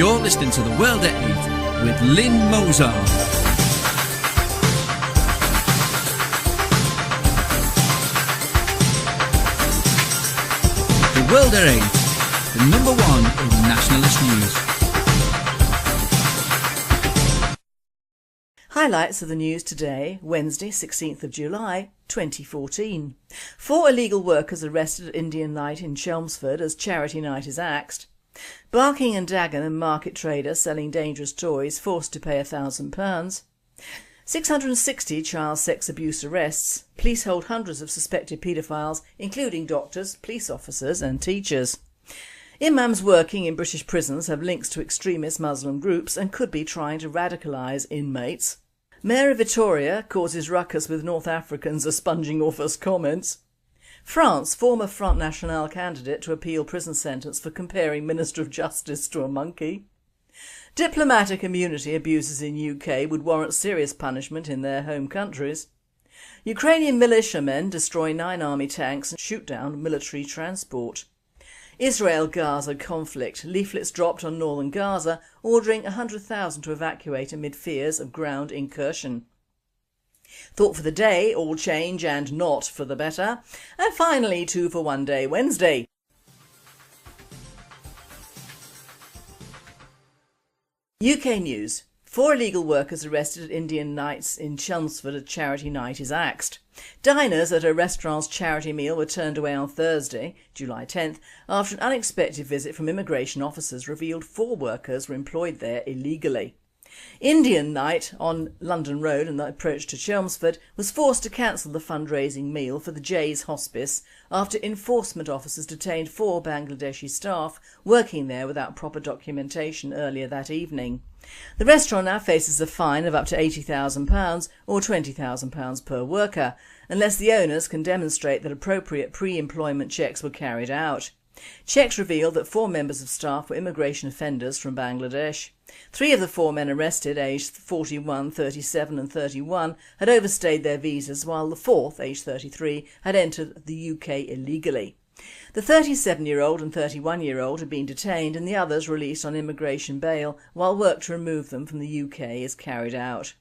You're listening to The World at 8 with Lynn Mozart. The World at 8, the number one in nationalist news. Highlights of the news today, Wednesday 16th of July 2014. 4 illegal workers arrested at Indian night in Chelmsford as charity night is axed. Barking and Dagenham market trader selling dangerous toys forced to pay £1,000. 660 child sex abuse arrests. Police hold hundreds of suspected paedophiles, including doctors, police officers and teachers. Imams working in British prisons have links to extremist Muslim groups and could be trying to radicalise inmates. Mayor of Vitoria causes ruckus with North Africans are sponging off us comments. France, former Front National candidate to appeal prison sentence for comparing Minister of Justice to a monkey. Diplomatic immunity abuses in UK would warrant serious punishment in their home countries. Ukrainian militiamen destroy 9 army tanks and shoot down military transport. Israel-Gaza conflict, leaflets dropped on northern Gaza ordering 100,000 to evacuate amid fears of ground incursion. Thought for the day, all change and not for the better. And finally, 2 for 1 day Wednesday. UK news. 4 illegal workers arrested at Indian nights in Chelmsford as charity night is axed. Diners at a restaurant's charity meal were turned away on Thursday, July 10th, after an unexpected visit from immigration officers revealed 4 workers were employed there illegally. Indian night on London Road and the approach to Chelmsford was forced to cancel the fundraising meal for the Jay's Hospice after enforcement officers detained 4 Bangladeshi staff working there without proper documentation earlier that evening. The restaurant now faces a fine of up to £80,000 or £20,000 per worker, unless the owners can demonstrate that appropriate pre-employment checks were carried out. Checks revealed that 4 members of staff were immigration offenders from Bangladesh. 3 of the 4 men arrested, aged 41, 37 and 31, had overstayed their visas, while the 4th, aged 33, had entered the UK illegally. The 37-year-old and 31-year-old had been detained and the others released on immigration bail while work to remove them from the UK is carried out.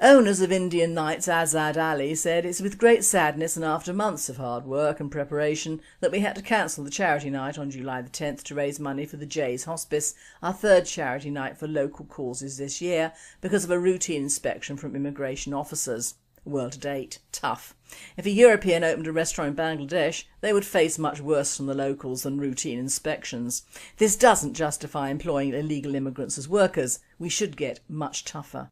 Owners of Indian Nights Azad Ali said it's with great sadness and after months of hard work and preparation that we had to cancel the charity night on July the 10th to raise money for the Jay's Hospice, our 3rd charity night for local causes this year, because of a routine inspection from immigration officers. World to date, tough. If a European opened a restaurant in Bangladesh, they would face much worse from the locals than routine inspections. This doesn't justify employing illegal immigrants as workers. We should get much tougher.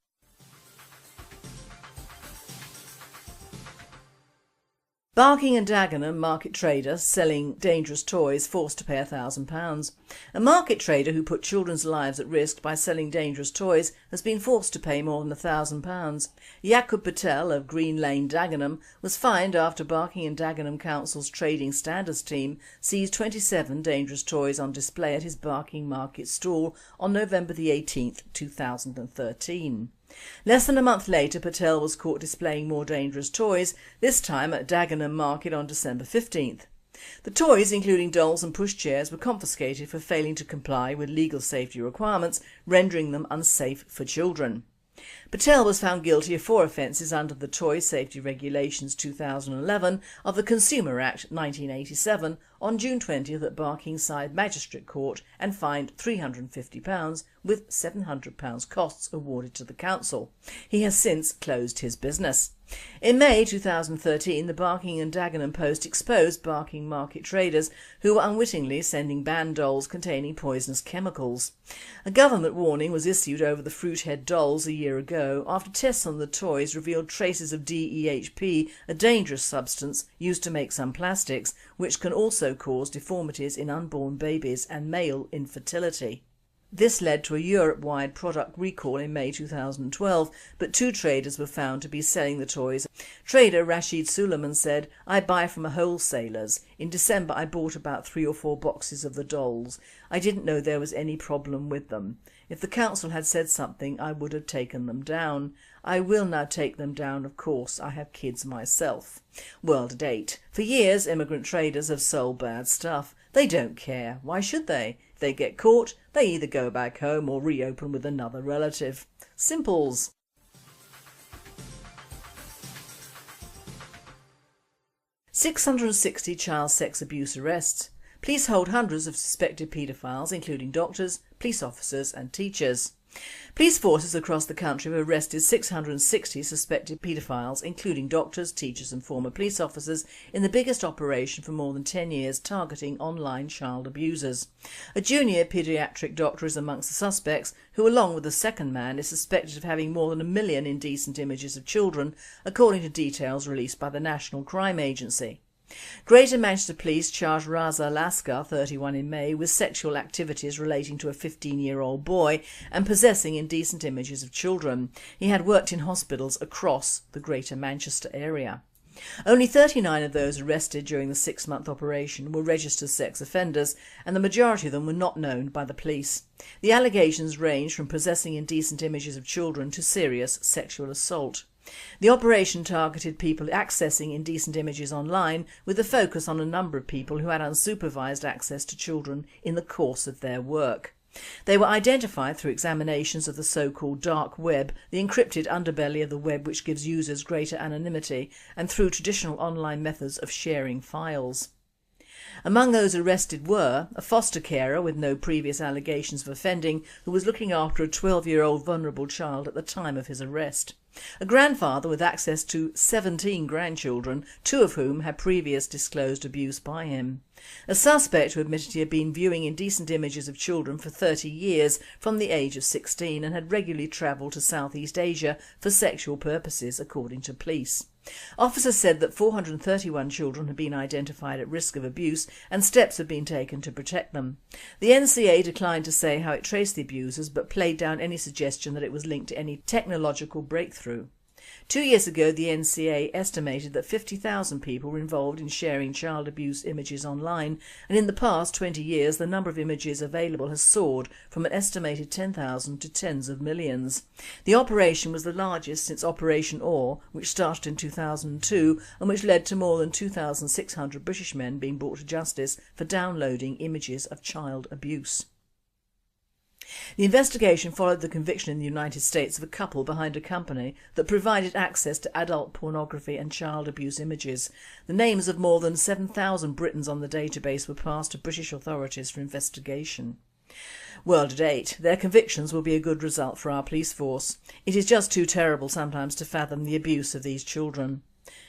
Barking and Dagenham market trader selling dangerous toys forced to pay £1,000. A market trader who put children's lives at risk by selling dangerous toys has been forced to pay more than £1,000. Yakub Patel of Green Lane, Dagenham was fined after Barking and Dagenham Council's Trading Standards team seized 27 dangerous toys on display at his Barking Market stall on November the 18th, 2013. Less than a month later, Patel was caught displaying more dangerous toys, this time at Dagenham Market on December 15th. The toys, including dolls and pushchairs, were confiscated for failing to comply with legal safety requirements, rendering them unsafe for children. Patel was found guilty of 4 offences under the Toy Safety Regulations 2011 of the Consumer Act 1987 on June 20th at Barkingside Magistrate Court and fined £350 with £700 costs awarded to the council. He has since closed his business. In May 2013, the Barking and Dagenham Post exposed Barking market traders who were unwittingly sending banned dolls containing poisonous chemicals. A government warning was issued over the Fruithead dolls a year ago after tests on the toys revealed traces of DEHP, a dangerous substance used to make some plastics, which can also cause deformities in unborn babies and male infertility. This led to a Europe-wide product recall in May 2012, but 2 traders were found to be selling the toys. Trader Rashid Suleiman said, "I buy from a wholesalers. In December I bought about 3 or 4 boxes of the dolls. I didn't know there was any problem with them. If the council had said something, I would have taken them down. I will now take them down, of course. I have kids myself." World at 8. For years, immigrant traders have sold bad stuff. They don't care. Why should they? They get caught, they either go back home or reopen with another relative. Simples. "660 child sex abuse arrests. Police hold hundreds of suspected paedophiles, including doctors, police officers and teachers." Police forces across the country have arrested 660 suspected paedophiles, including doctors, teachers and former police officers, in the biggest operation for more than 10 years targeting online child abusers. A junior paediatric doctor is amongst the suspects, who along with the second man is suspected of having more than 1 million indecent images of children, according to details released by the National Crime Agency. Greater Manchester Police charged Raza Laskar, 31, in May with sexual activities relating to a 15-year-old boy and possessing indecent images of children. He had worked in hospitals across the Greater Manchester area. Only 39 of those arrested during the 6-month operation were registered sex offenders, and the majority of them were not known by the police. The allegations range from possessing indecent images of children to serious sexual assault. The operation targeted people accessing indecent images online, with a focus on a number of people who had unsupervised access to children in the course of their work. They were identified through examinations of the so-called dark web, the encrypted underbelly of the web which gives users greater anonymity, and through traditional online methods of sharing files. Among those arrested were a foster carer with no previous allegations of offending, who was looking after a 12-year-old vulnerable child at the time of his arrest. A grandfather with access to 17 grandchildren, 2 of whom had previous disclosed abuse by him. A suspect who admitted he had been viewing indecent images of children for 30 years from the age of 16 and had regularly travelled to Southeast Asia for sexual purposes, according to police. Officers said that 431 children had been identified at risk of abuse and steps had been taken to protect them. The NCA declined to say how it traced the abusers, but played down any suggestion that it was linked to any technological breakthrough. 2 years ago, the NCA estimated that 50,000 people were involved in sharing child abuse images online, and in the past 20 years the number of images available has soared from an estimated 10,000 to tens of millions. The operation was the largest since Operation Ore, which started in 2002 and which led to more than 2,600 British men being brought to justice for downloading images of child abuse. The investigation followed the conviction in the United States of a couple behind a company that provided access to adult pornography and child abuse images. The names of more than 7,000 Britons on the database were passed to British authorities for investigation. World at 8. Their convictions will be a good result for our police force. It is just too terrible sometimes to fathom the abuse of these children.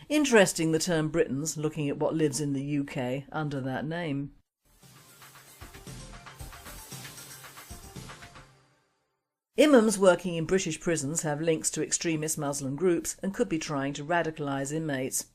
Interesting, the term Britons, looking at what lives in the UK under that name. Imams working in British prisons have links to extremist Muslim groups and could be trying to radicalise inmates.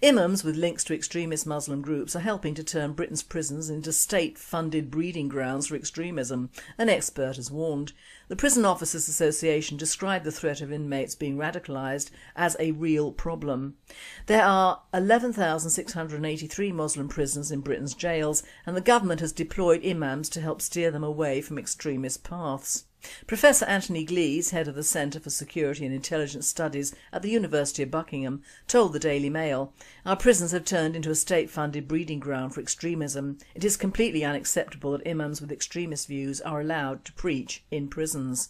Imams with links to extremist Muslim groups are helping to turn Britain's prisons into state-funded breeding grounds for extremism, an expert has warned. The Prison Officers Association described the threat of inmates being radicalised as a real problem. There are 11,683 Muslim prisons in Britain's jails, and the government has deployed imams to help steer them away from extremist paths. Professor Anthony Glees, head of the Centre for Security and Intelligence Studies at the University of Buckingham, told the Daily Mail, "Our prisons have turned into a state-funded breeding ground for extremism. It is completely unacceptable that imams with extremist views are allowed to preach in prisons."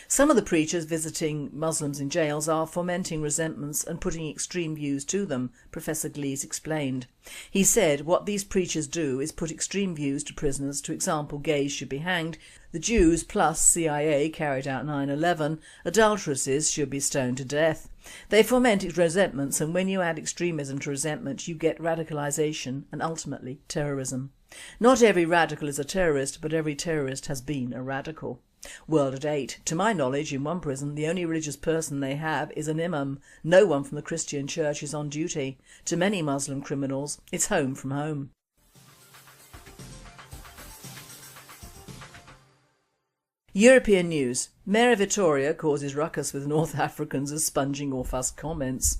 Some of the preachers visiting Muslims in jails are fomenting resentments and putting extreme views to them, Professor Glees explained. He said what these preachers do is put extreme views to prisoners. To example, gays should be hanged, the Jews plus CIA carried out 9/11, adulteresses should be stoned to death. They foment resentments, and when you add extremism to resentment you get radicalisation and ultimately terrorism. Not every radical is a terrorist, but every terrorist has been a radical. World at 8. To my knowledge, in one prison the only religious person they have is an imam. No one from the Christian church is on duty. To many Muslim criminals it's home from home. European news. Mayor Vitoria causes ruckus with North Africans as sponging off us comments.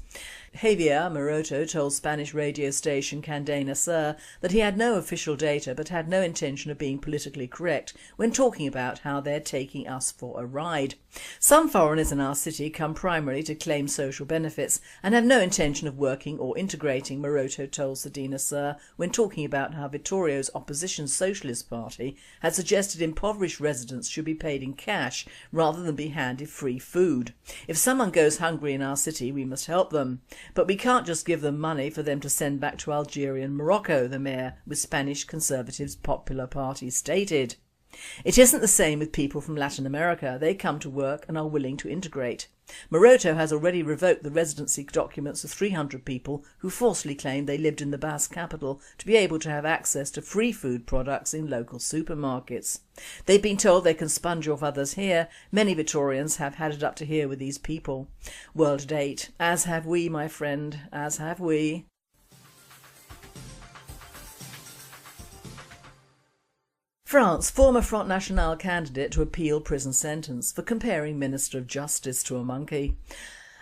Javier Maroto told Spanish radio station Cadena Ser that he had no official data but had no intention of being politically correct when talking about how they're taking us for a ride. Some foreigners in our city come primarily to claim social benefits and have no intention of working or integrating, Maroto told Cadena Ser when talking about how Vitorio's opposition Socialist Party had suggested impoverished residents should be paid in cash rather than be handed free food. If someone goes hungry in our city, we must help them. But we can't just give them money for them to send back to Algeria and Morocco, the mayor with Spanish Conservatives Popular Party stated. It isn't the same with people from Latin America. They come to work and are willing to integrate. Maroto has already revoked the residency documents of 300 people who falsely claimed they lived in the Basque capital to be able to have access to free food products in local supermarkets. They've been told they can sponge off others here. Many Victorians have had it up to here with these people. World at 8. As have we, my friend, as have we. France, former Front National candidate to appeal prison sentence for comparing Minister of Justice to a monkey.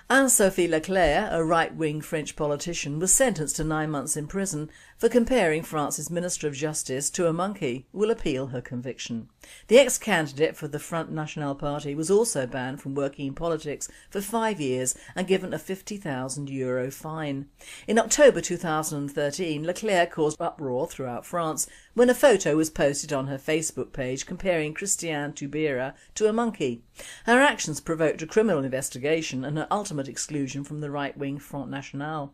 Anne-Sophie Leclerc, a right-wing French politician, was sentenced to 9 months in prison for comparing France's Minister of Justice to a monkey, will appeal her conviction. The ex-candidate for the Front National Party was also banned from working in politics for 5 years and given a €50,000 fine. In October 2013, Leclerc caused uproar throughout France when a photo was posted on her Facebook page comparing Christiane Taubira to a monkey. Her actions provoked a criminal investigation and her ultimate exclusion from the right-wing Front National.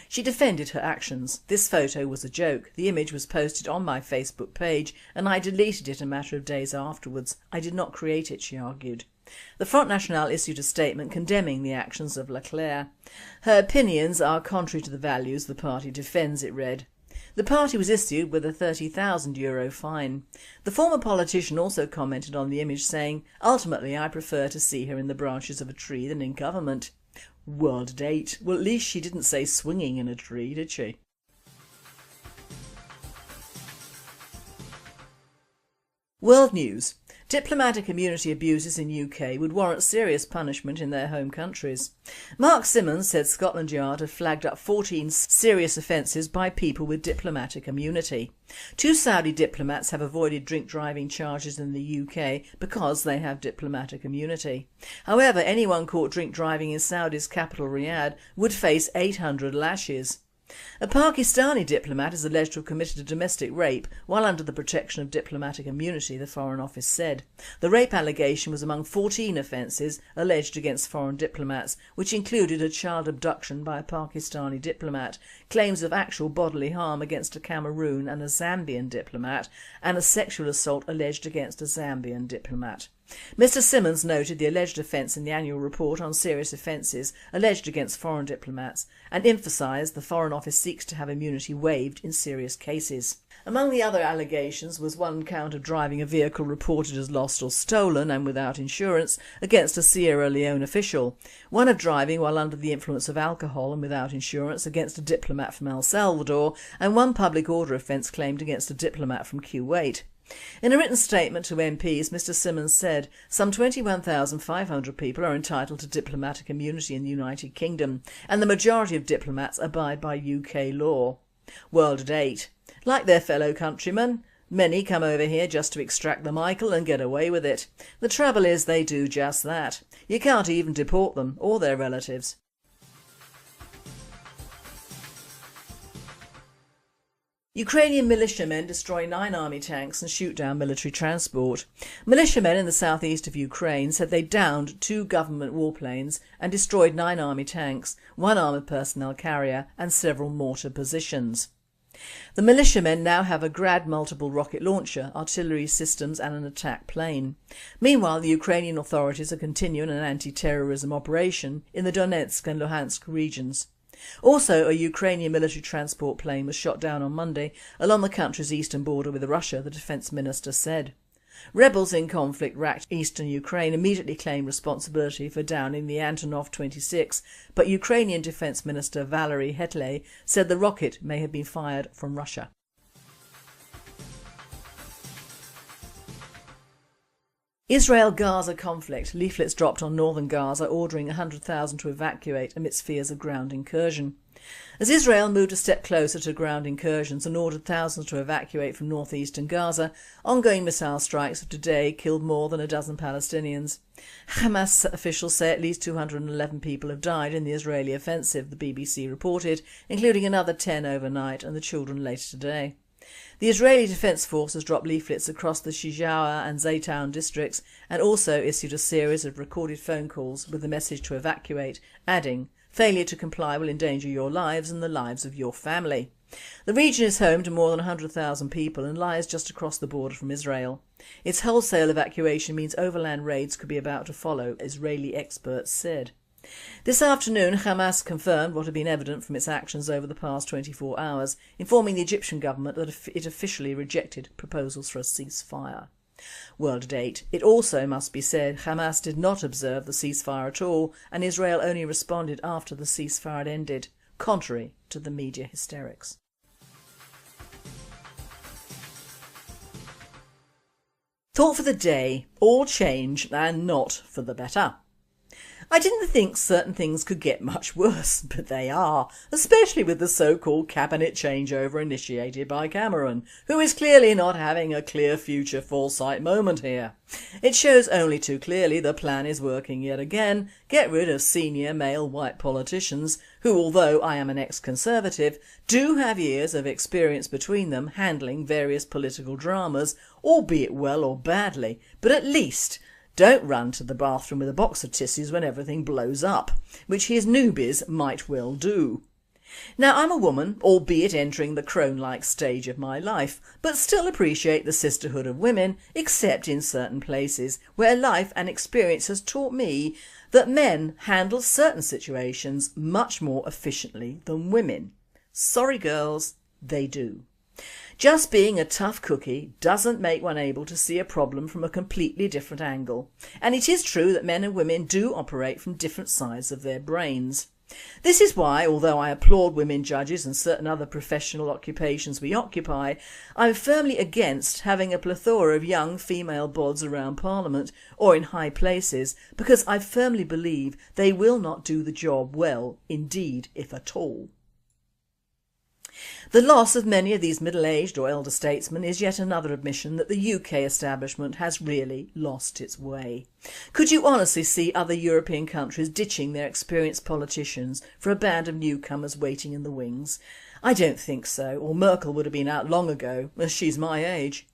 She defended her actions. This photo was a joke. The image was posted on my Facebook page and I deleted it a matter of days afterwards. I did not create it, she argued. The Front National issued a statement condemning the actions of Leclerc. Her opinions are contrary to the values the party defends, it read. The party was issued with a €30,000 fine. The former politician also commented on the image saying, "Ultimately I prefer to see her in the branches of a tree than in government." World at 8. Well, at least she didn't say swinging in a tree, did she? World news. Diplomatic immunity abuses in UK would warrant serious punishment in their home countries. Mark Simmons said Scotland Yard had flagged up 14 serious offences by people with diplomatic immunity. 2 Saudi diplomats have avoided drink driving charges in the UK because they have diplomatic immunity. However, anyone caught drink driving in Saudi's capital Riyadh would face 800 lashes. A Pakistani diplomat is alleged to have committed a domestic rape while under the protection of diplomatic immunity, the Foreign Office said. The rape allegation was among 14 offences alleged against foreign diplomats, which included a child abduction by a Pakistani diplomat, claims of actual bodily harm against a Cameroon and a Zambian diplomat, and a sexual assault alleged against a Zambian diplomat. Mr Simmons noted the alleged offence in the annual report on serious offences alleged against foreign diplomats and emphasised the Foreign Office seeks to have immunity waived in serious cases. Among the other allegations was one count of driving a vehicle reported as lost or stolen and without insurance against a Sierra Leone official, one of driving while under the influence of alcohol and without insurance against a diplomat from El Salvador, and one public order offence claimed against a diplomat from Kuwait. In a written statement to MPs, Mr Simmons said some 21,500 people are entitled to diplomatic immunity in the United Kingdom and the majority of diplomats abide by UK law. World at 8. Like their fellow countrymen, many come over here just to extract the Michael and get away with it. The trouble is they do just that. You can't even deport them or their relatives. Ukrainian militiamen destroy 9 army tanks and shoot down military transport. Militiamen in the southeast of Ukraine said they downed 2 government warplanes and destroyed 9 army tanks, 1 armoured personnel carrier and several mortar positions. The militiamen now have a Grad multiple rocket launcher, artillery systems and an attack plane. Meanwhile, the Ukrainian authorities are continuing an anti-terrorism operation in the Donetsk and Luhansk regions. Also, a Ukrainian military transport plane was shot down on Monday along the country's eastern border with Russia, the defence minister said. Rebels in conflict-racked eastern Ukraine immediately claimed responsibility for downing the Antonov 26, but Ukrainian Defence Minister Valery Hetley said the rocket may have been fired from Russia. Israel-Gaza conflict. Leaflets dropped on northern Gaza ordering 100,000 to evacuate amidst fears of ground incursion. As Israel moved a step closer to ground incursions and ordered thousands to evacuate from northeastern Gaza, ongoing missile strikes of today killed more than a dozen Palestinians. Hamas officials say at least 211 people have died in the Israeli offensive, the BBC reported, including another 10 overnight and the children later today. The Israeli Defence Forces dropped leaflets across the Shijawa and Zaytown districts and also issued a series of recorded phone calls with the message to evacuate, adding, "Failure to comply will endanger your lives and the lives of your family." The region is home to more than 100,000 people and lies just across the border from Israel. Its wholesale evacuation means overland raids could be about to follow, Israeli experts said. This afternoon Hamas confirmed what had been evident from its actions over the past 24 hours, informing the Egyptian government that it officially rejected proposals for a ceasefire. World at 8. It also must be said Hamas did not observe the ceasefire at all and Israel only responded after the ceasefire had ended, contrary to the media hysterics. Thought for the day: all change and not for the better. I didn't think certain things could get much worse, but they are, especially with the so-called cabinet changeover initiated by Cameron, who is clearly not having a clear future foresight moment here. It shows only too clearly the plan is working yet again: get rid of senior male white politicians who, although I am an ex-conservative, do have years of experience between them handling various political dramas, albeit well or badly, but at least don't run to the bathroom with a box of tissues when everything blows up, which his newbies might well do. Now I'm a woman, albeit entering the crone-like stage of my life, but still appreciate the sisterhood of women, except in certain places where life and experience has taught me that men handle certain situations much more efficiently than women. Sorry girls, they do. Just being a tough cookie doesn't make one able to see a problem from a completely different angle, and it is true that men and women do operate from different sides of their brains. This is why, although I applaud women judges and certain other professional occupations we occupy, I'm firmly against having a plethora of young female bods around Parliament or in high places, because I firmly believe they will not do the job well, indeed if at all. The loss of many of these middle-aged or elder statesmen is yet another admission that the UK establishment has really lost its way. Could you honestly see other European countries ditching their experienced politicians for a band of newcomers waiting in the wings? I don't think so, or Merkel would have been out long ago, as she's my age.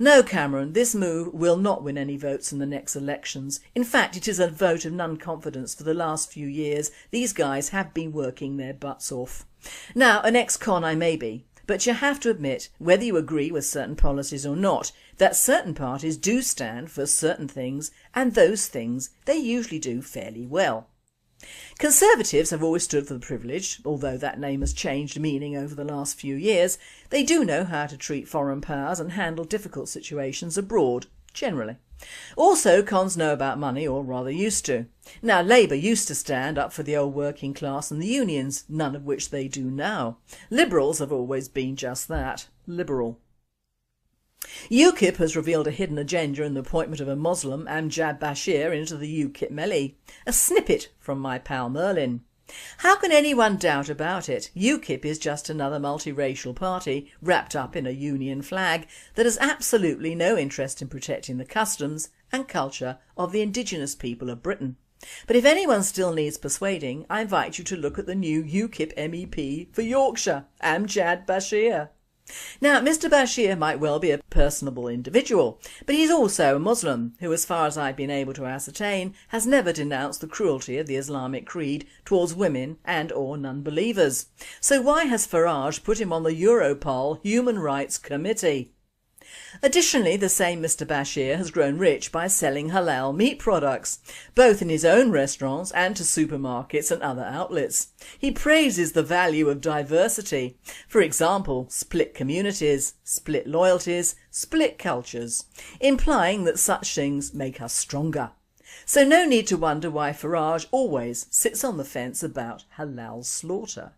No, Cameron, this move will not win any votes in the next elections. In fact, it is a vote of non-confidence. For the last few years these guys have been working their butts off. Now, an ex-con I may be, but you have to admit, whether you agree with certain policies or not, that certain parties do stand for certain things, and those things they usually do fairly well. Conservatives have always stood for the privileged, although that name has changed meaning over the last few years. They do know how to treat foreign powers and handle difficult situations abroad, generally. Also, cons know about money, or rather used to. Now, Labour used to stand up for the old working class and the unions, none of which they do now. Liberals have always been just that, liberal. UKIP has revealed a hidden agenda in the appointment of a Muslim, Amjad Bashir, into the UKIP melee. A snippet from my pal Merlin. How can anyone doubt about it? UKIP is just another multiracial party wrapped up in a union flag that has absolutely no interest in protecting the customs and culture of the indigenous people of Britain. But if anyone still needs persuading, I invite you to look at the new UKIP MEP for Yorkshire, Amjad Bashir. Now, Mr Bashir might well be a personable individual, but he's also a Muslim who, as far as I've been able to ascertain, has never denounced the cruelty of the Islamic creed towards women and or non-believers. So why has Farage put him on the Europol Human Rights Committee? Additionally, the same Mr Bashir has grown rich by selling halal meat products, both in his own restaurants and to supermarkets and other outlets. He praises the value of diversity, for example, split communities, split loyalties, split cultures, implying that such things make us stronger. So no need to wonder why Farage always sits on the fence about halal slaughter.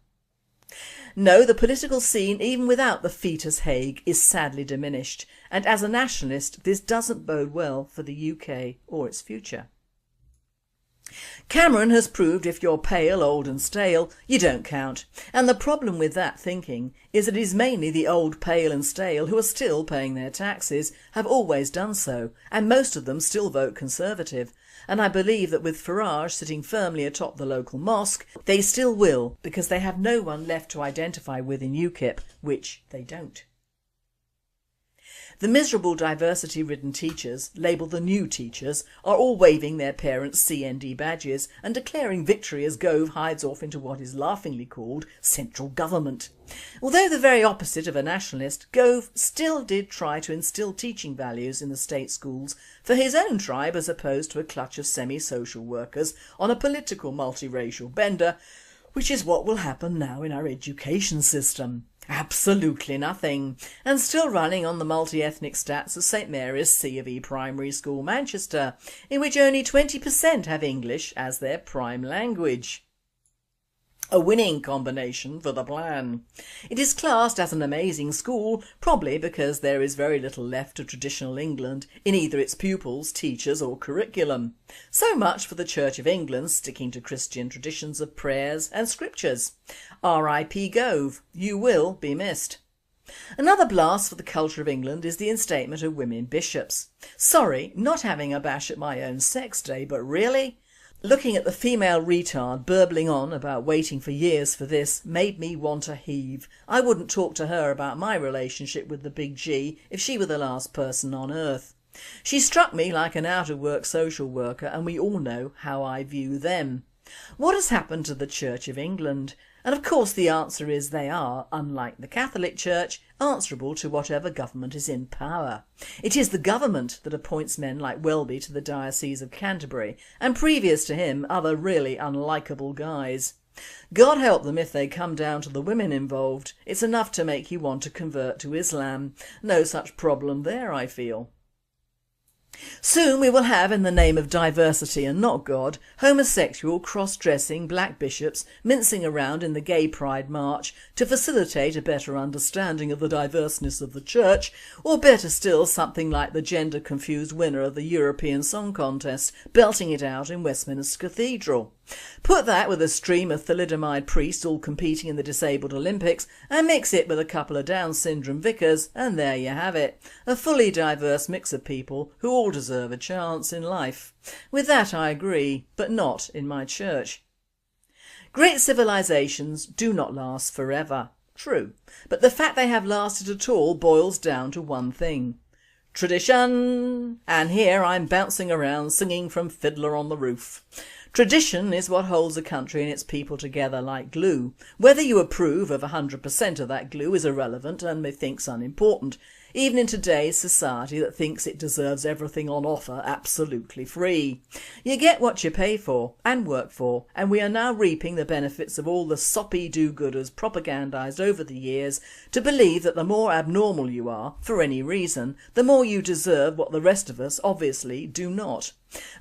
No, the political scene, even without the fetus Hague, is sadly diminished, and as a nationalist this doesn't bode well for the UK or its future. Cameron has proved if you're pale, old and stale, you don't count, and the problem with that thinking is that it is mainly the old, pale and stale who are still paying their taxes, have always done so, and most of them still vote Conservative, and I believe that with Farage sitting firmly atop the local mosque, they still will, because they have no one left to identify with in UKIP, which they don't. The miserable diversity-ridden teachers, labelled the new teachers, are all waving their parents' CND badges and declaring victory as Gove hides off into what is laughingly called central government. Although the very opposite of a nationalist, Gove still did try to instil teaching values in the state schools for his own tribe as opposed to a clutch of semi-social workers on a political multiracial bender, which is what will happen now in our education system. Absolutely nothing, and still running on the multi-ethnic stats of St Mary's C of E Primary School, Manchester, in which only 20% have English as their prime language. A winning combination for the plan. It is classed as an amazing school, probably because there is very little left of traditional England in either its pupils, teachers or curriculum. So much for the Church of England sticking to Christian traditions of prayers and scriptures. R.I.P. Gove, you will be missed. Another blast for the culture of England is the instatement of women bishops. Sorry, not having a bash at my own sex day, but really? Looking at the female retard burbling on about waiting for years for this made me want to heave. I wouldn't talk to her about my relationship with the big G if she were the last person on earth. She struck me like an out-of-work social worker, and we all know how I view them. What has happened to the Church of England? And of course the answer is they are, unlike the Catholic Church, answerable to whatever government is in power. It is the government that appoints men like Welby to the Diocese of Canterbury, and previous to him other really unlikable guys. God help them if they come down to the women involved. It's enough to make you want to convert to Islam. No such problem there, I feel. Soon we will have, in the name of diversity and not God, homosexual cross-dressing black bishops mincing around in the Gay Pride March to facilitate a better understanding of the diverseness of the church, or better still something like the gender-confused winner of the European Song Contest belting it out in Westminster Cathedral. Put that with a stream of thalidomide priests all competing in the disabled Olympics and mix it with a couple of Down syndrome vicars and there you have it, a fully diverse mix of people who all deserve a chance in life. With that I agree, but not in my church. Great civilisations do not last forever. True, but the fact they have lasted at all boils down to one thing. Tradition! And here I'm bouncing around singing from Fiddler on the Roof. Tradition is what holds a country and its people together like glue. Whether you approve of 100% of that glue is irrelevant and methinks unimportant, even in today's society that thinks it deserves everything on offer absolutely free. You get what you pay for and work for, and we are now reaping the benefits of all the soppy do-gooders propagandised over the years to believe that the more abnormal you are, for any reason, the more you deserve what the rest of us obviously do not.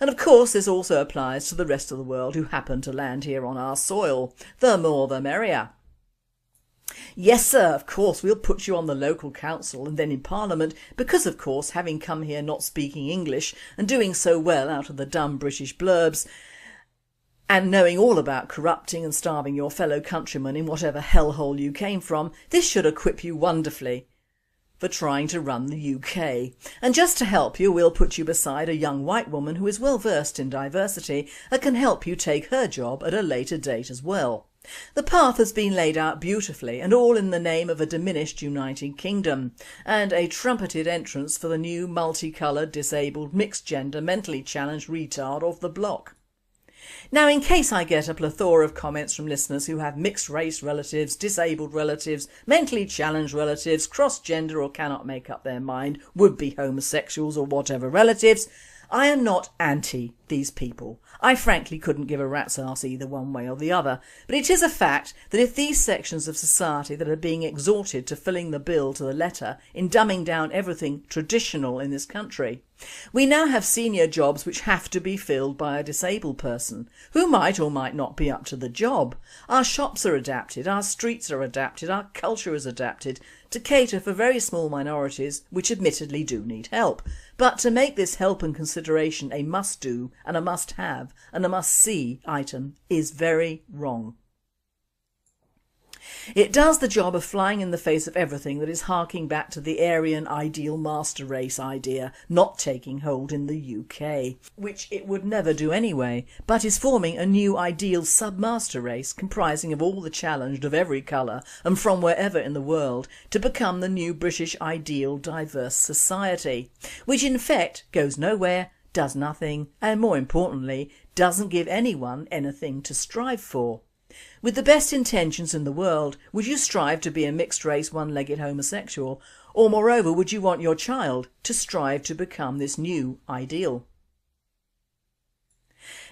And of course this also applies to the rest of the world who happen to land here on our soil. The more the merrier. Yes sir, of course we'll put you on the local council and then in Parliament because of course having come here not speaking English and doing so well out of the dumb British blurbs and knowing all about corrupting and starving your fellow countrymen in whatever hellhole you came from, this should equip you wonderfully for trying to run the UK. And just to help you, we'll put you beside a young white woman who is well versed in diversity and can help you take her job at a later date as well. The path has been laid out beautifully, and all in the name of a diminished United Kingdom, and a trumpeted entrance for the new multicoloured, disabled, mixed-gender, mentally challenged retard of the block. Now, in case I get a plethora of comments from listeners who have mixed-race relatives, disabled relatives, mentally challenged relatives, cross-gender or cannot make up their mind, would-be homosexuals or whatever relatives, I am not anti these people. I frankly couldn't give a rat's arse either one way or the other, but it is a fact that if these sections of society that are being exhorted to filling the bill to the letter in dumbing down everything traditional in this country, we now have senior jobs which have to be filled by a disabled person who might or might not be up to the job. Our shops are adapted, our streets are adapted, our culture is adapted to cater for very small minorities which admittedly do need help. But to make this help and consideration a must-do and a must-have and a must-see item is very wrong. It does the job of flying in the face of everything that is harking back to the Aryan ideal master race idea not taking hold in the UK, which it would never do anyway, but is forming a new ideal sub-master race comprising of all the challenged of every colour and from wherever in the world to become the new British ideal diverse society, which in effect goes nowhere, does nothing and more importantly doesn't give anyone anything to strive for. With the best intentions in the world, would you strive to be a mixed-race one-legged homosexual, or moreover would you want your child to strive to become this new ideal?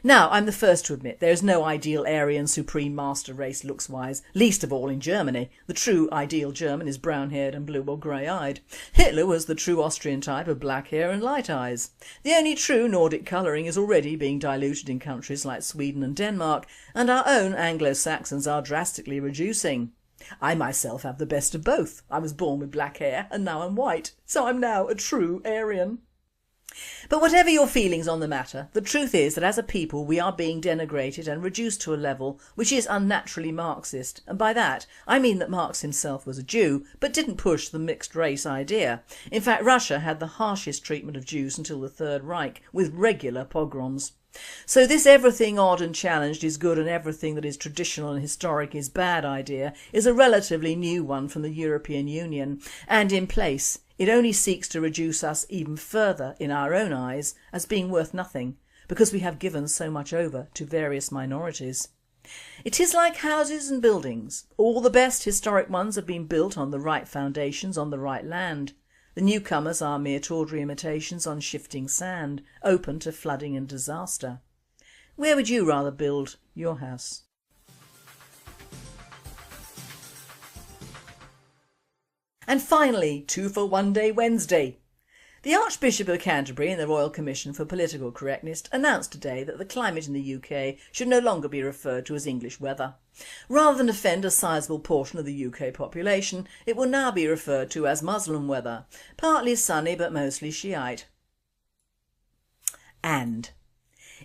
Now, I'm the first to admit there is no ideal Aryan supreme master race looks-wise, least of all in Germany. The true ideal German is brown-haired and blue or grey-eyed. Hitler was the true Austrian type of black hair and light eyes. The only true Nordic colouring is already being diluted in countries like Sweden and Denmark, and our own Anglo-Saxons are drastically reducing. I myself have the best of both. I was born with black hair and now I'm white, so I'm now a true Aryan. But whatever your feelings on the matter, the truth is that as a people we are being denigrated and reduced to a level which is unnaturally Marxist, and by that I mean that Marx himself was a Jew but didn't push the mixed race idea. In fact, Russia had the harshest treatment of Jews until the Third Reich, with regular pogroms. So this everything odd and challenged is good and everything that is traditional and historic is bad idea is a relatively new one from the European Union, and in place it only seeks to reduce us even further in our own eyes as being worth nothing because we have given so much over to various minorities. It is like houses and buildings. All the best historic ones have been built on the right foundations on the right land. The newcomers are mere tawdry imitations on shifting sand, open to flooding and disaster. Where would you rather build your house? And finally, 2 for 1 Day Wednesday. The Archbishop of Canterbury and the Royal Commission for Political Correctness announced today that the climate in the UK should no longer be referred to as English weather. Rather than offend a sizable portion of the UK population, it will now be referred to as Muslim weather, partly sunny but mostly Shiite. And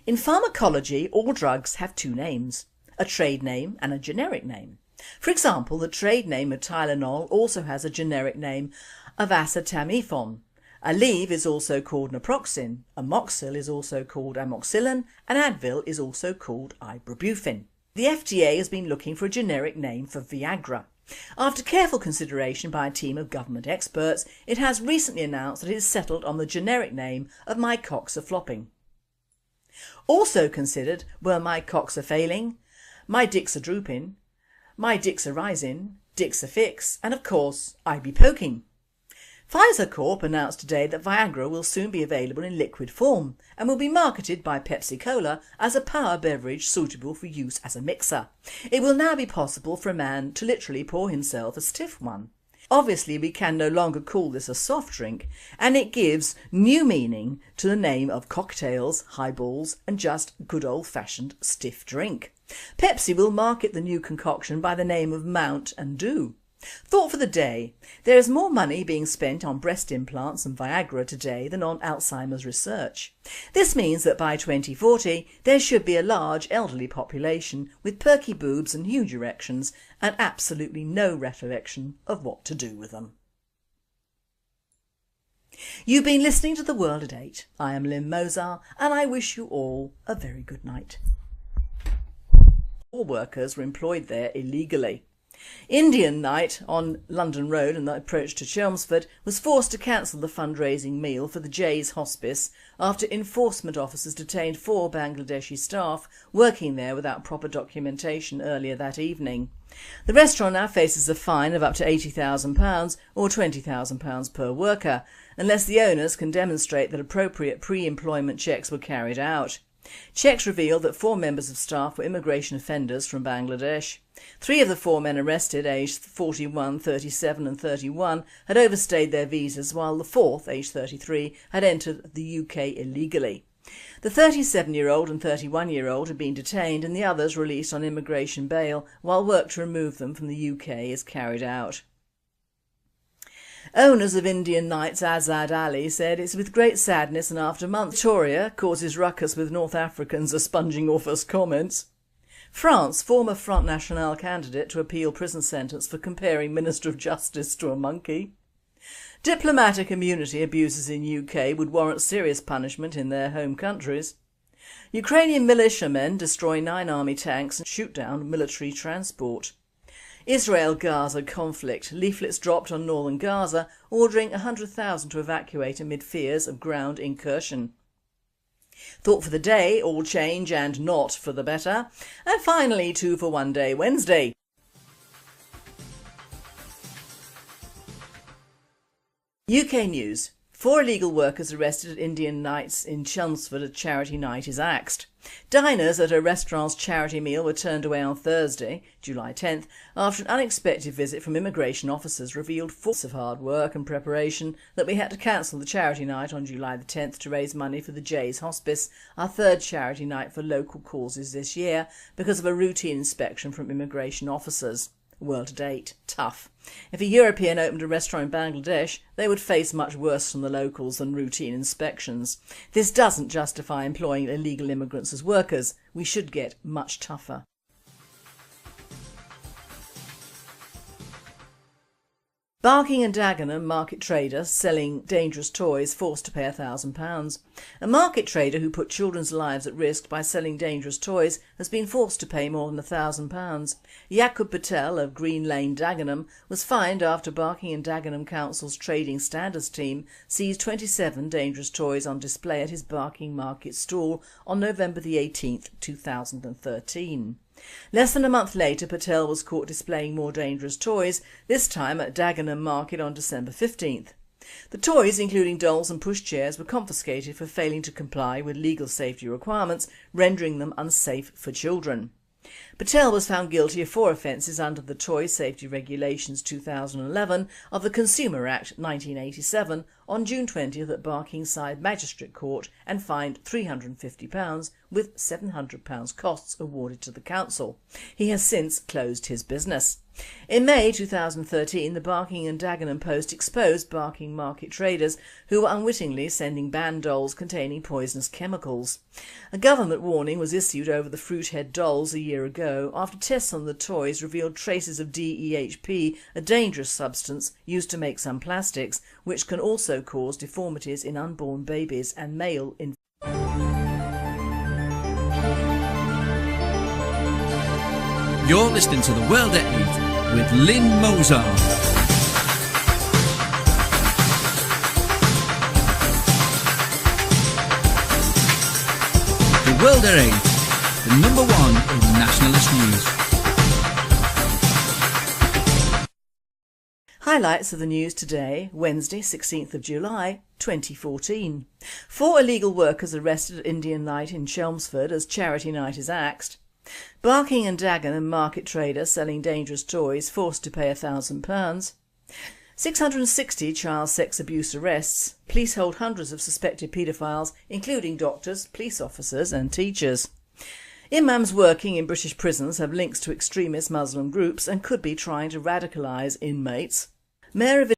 in pharmacology, all drugs have two names, a trade name and a generic name. For example, the trade name of Tylenol also has a generic name of acetaminophen. Aleve is also called naproxen, amoxil is also called amoxicillin, and Advil is also called ibuprofen. The FDA has been looking for a generic name for Viagra. After careful consideration by a team of government experts, it has recently announced that it has settled on the generic name of My Cocks Are Flopping. Also considered were My Cocks Are Failing, My Dicks Are Drooping, My Dicks Are Rising, Dicks Are Fix, and of course, I Be Poking. Pfizer Corp announced today that Viagra will soon be available in liquid form and will be marketed by Pepsi Cola as a power beverage suitable for use as a mixer. It will now be possible for a man to literally pour himself a stiff one. Obviously we can no longer call this a soft drink, and it gives new meaning to the name of cocktails, highballs and just good old-fashioned stiff drink. Pepsi will market the new concoction by the name of Mount and Dew. Thought for the day: there is more money being spent on breast implants and Viagra today than on Alzheimer's research. This means that by 2040 there should be a large elderly population with perky boobs and huge erections and absolutely no recollection of what to do with them. You've been listening to The World at 8. I am Lynn Mozar and I wish you all a very good night. All workers were employed there illegally. Indian Night on London Road and the approach to Chelmsford was forced to cancel the fundraising meal for the Jay's Hospice after enforcement officers detained 4 Bangladeshi staff working there without proper documentation earlier that evening. The restaurant now faces a fine of up to £80,000 or £20,000 per worker, unless the owners can demonstrate that appropriate pre-employment checks were carried out. Checks revealed that 4 members of staff were immigration offenders from Bangladesh. 3 of the 4 men arrested, aged 41, 37 and 31, had overstayed their visas, while the 4th, aged 33, had entered the UK illegally. The 37-year-old and 31-year-old had been detained and the others released on immigration bail while work to remove them from the UK is carried out. Owners of Indian Nights Azad Ali said it's with great sadness and after months Victoria causes ruckus with North Africans are sponging off us comments. France, former Front National candidate to appeal prison sentence for comparing Minister of Justice to a monkey. Diplomatic immunity abuses in UK would warrant serious punishment in their home countries. Ukrainian militiamen destroy 9 army tanks and shoot down military transport. Israel-Gaza conflict, leaflets dropped on northern Gaza ordering 100,000 to evacuate amid fears of ground incursion. Thought for the day, all change and not for the better. And finally 2 for 1 day Wednesday. UK news. 4 illegal workers arrested at Indian Nights in Chelmsford at charity night is axed. Diners at a restaurant's charity meal were turned away on Thursday, July 10th, after an unexpected visit from immigration officers revealed force of hard work and preparation that we had to cancel the charity night on July the 10th to raise money for the Jays Hospice, our 3rd charity night for local causes this year, because of a routine inspection from immigration officers. World to date, tough. If a European opened a restaurant in Bangladesh, they would face much worse from the locals than routine inspections. This doesn't justify employing illegal immigrants as workers. We should get much tougher. Barking and Dagenham market trader selling dangerous toys forced to pay £1,000. A market trader who put children's lives at risk by selling dangerous toys has been forced to pay more than £1,000. Yaqub Patel of Green Lane, Dagenham was fined after Barking and Dagenham Council's trading standards team seized 27 dangerous toys on display at his Barking Market stall on November the 18th, 2013. Less than a month later, Patel was caught displaying more dangerous toys, this time at Dagenham Market on December 15th. The toys, including dolls and pushchairs, were confiscated for failing to comply with legal safety requirements, rendering them unsafe for children. Patel was found guilty of 4 offences under the Toy Safety Regulations 2011 of the Consumer Act 1987 on June 20th at Barkingside Magistrate Court and fined £350 with £700 costs awarded to the council. He has since closed his business. In May 2013, the Barking and Dagenham Post exposed Barking market traders who were unwittingly sending banned dolls containing poisonous chemicals. A government warning was issued over the Fruithead dolls a year ago after tests on the toys revealed traces of DEHP, a dangerous substance used to make some plastics, which can also cause deformities in unborn babies and male infants. You're listening to The World at 8 with Lynn Mozart. The World at 8, the number 1 in nationalist news. Highlights of the news today, Wednesday 16th of July 2014. 4 illegal workers arrested at Indian Night in Chelmsford as charity night is axed. Barking and Dagenham market trader selling dangerous toys forced to pay £1,000. 660 child sex abuse arrests. Police hold hundreds of suspected paedophiles, including doctors, police officers and teachers. Imams working in British prisons have links to extremist Muslim groups and could be trying to radicalise inmates. Mayor of